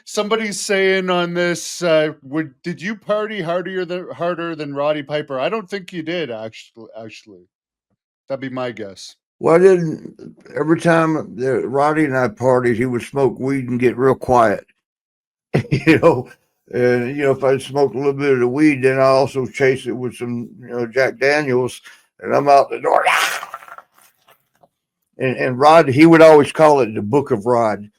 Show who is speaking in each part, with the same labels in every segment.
Speaker 1: Somebody's saying on this, did you party harder than Roddy Piper? I don't think you did, actually. That'd be my guess.
Speaker 2: Well, I didn't. Every time that Roddy and I partied, he would smoke weed and get real quiet. you know, and if I smoke a little bit of the weed, then I also chase it with some Jack Daniels, and I'm out the door. And Rod, he would always call it the Book of Rod.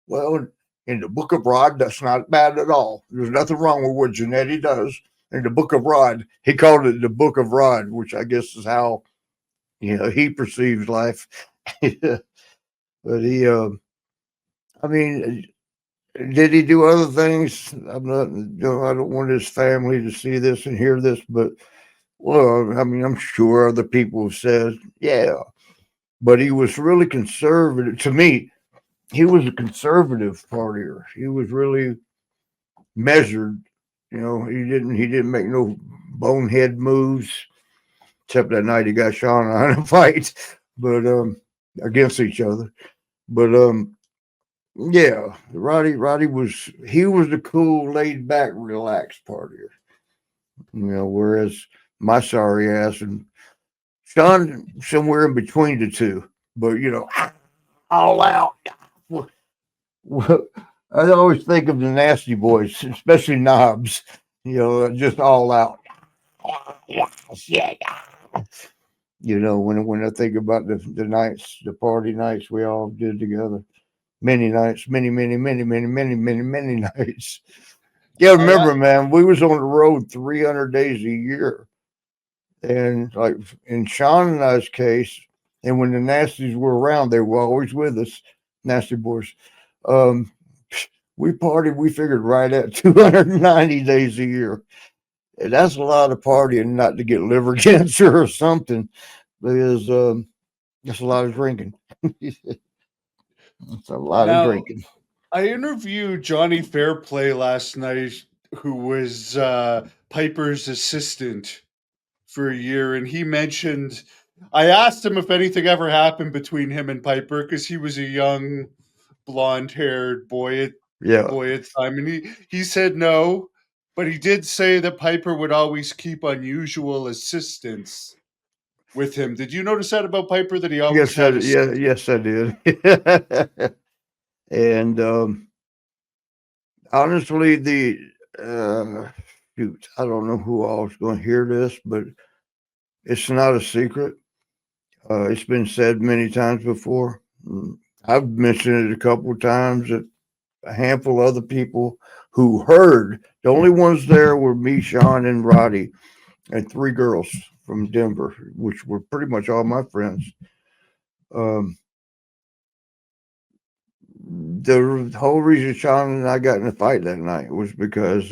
Speaker 2: Well, in the Book of Rod, that's not bad at all. There's nothing wrong with what Jannetty does. In the Book of Rod, he called it the Book of Rod, which I guess is how he perceives life. But I mean, did he do other things? I'm not. I don't want his family to see this and hear this, but well, I mean, I'm sure other people have said, yeah, but he was really conservative. To me, he was a conservative partier. He was really measured. He didn't make no bonehead moves. Except that night he got Sean in a fight, but against each other. But yeah, Roddy was the cool, laid back, relaxed partier. Whereas my sorry ass and Sean somewhere in between the two. But all out. Well, I always think of the Nasty Boys, especially Knobs. Just all out. When I think about the nights, the party nights we all did together, many nights, many nights. Yeah,
Speaker 1: I
Speaker 2: remember, man, we was on the road 300 days a year, and like in Sean and I's case, and when the Nasties were around, they were always with us, Nasty Boys. Um, we partied, we figured right at 290 days a year. And that's a lot of partying not to get liver cancer or something, because that's a lot of drinking. It's a lot of
Speaker 1: now
Speaker 2: drinking.
Speaker 1: I interviewed Johnny Fairplay last night, who was Piper's assistant for a year, and he mentioned. I asked him if anything ever happened between him and Piper because he was a young, blonde-haired
Speaker 2: Yeah.
Speaker 1: boy at the time, and he said no, but he did say that Piper would always keep unusual assistants with him. Did you notice that about Piper, that he always had
Speaker 2: Yes, I did. And honestly, uh, I don't know who all is going to hear this, but it's not a secret. It's been said many times before. I've mentioned it a couple of times that a handful of other people who heard. The only ones there were me, Sean, and Roddy, and three girls from Denver, which were pretty much all my friends. Um, the whole reason Sean and I got in a fight that night was because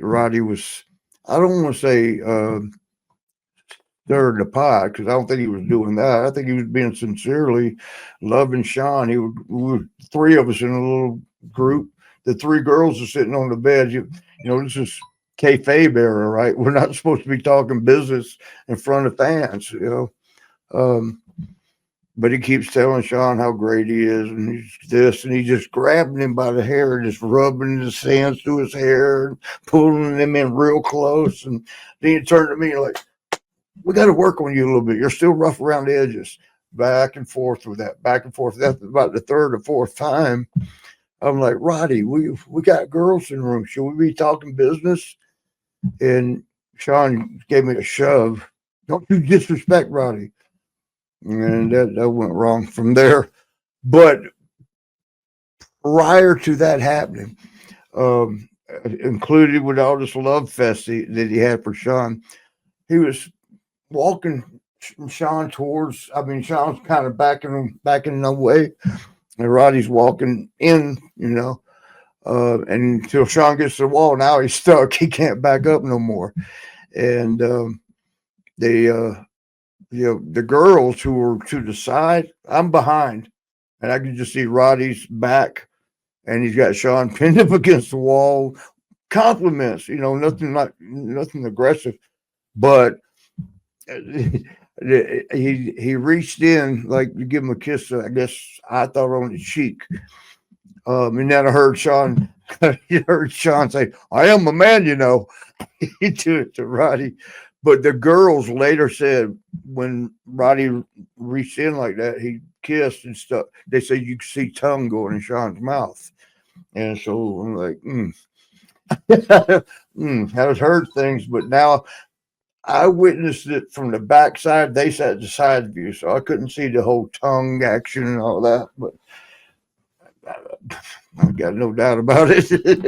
Speaker 2: Roddy was, I don't want to say stirring the pot, because I don't think he was doing that. I think he was being sincerely loving Sean. We were three of us in a little group. The three girls are sitting on the bed. This is kayfabe era, right? We're not supposed to be talking business in front of fans. Um, but he keeps telling Sean how great he is, and he's this, and he just grabbing him by the hair and just rubbing his hands through his hair and pulling him in real close. And then he turned to me like, "We got to work on you a little bit. You're still rough around the edges." Back and forth with that, back and forth. That's about the third or fourth time. I'm like, Roddy, we got girls in the room. Should we be talking business? And Sean gave me a shove. Don't you disrespect Roddy. And that went wrong from there. But prior to that happening, included with all this love fest that he had for Sean, he was walking Sean towards. I mean, Sean's kind of backing away, and Roddy's walking in. And until Sean gets to the wall, now he's stuck. He can't back up no more. And they, the girls who were to the side, I'm behind, and I can just see Roddy's back, and he's got Sean pinned up against the wall. Compliments, nothing aggressive, but he reached in like to give him a kiss. I guess I thought on the cheek. And then I heard Sean, you heard Sean say, "I am a man," you know. He did it to Roddy. But the girls later said when Roddy reached in like that, he kissed and stuff. They said you could see tongue going in Sean's mouth. And so I'm like, I've heard things, but now I witnessed it from the backside. They sat the side view, so I couldn't see the whole tongue action and all that. But I got no doubt about it.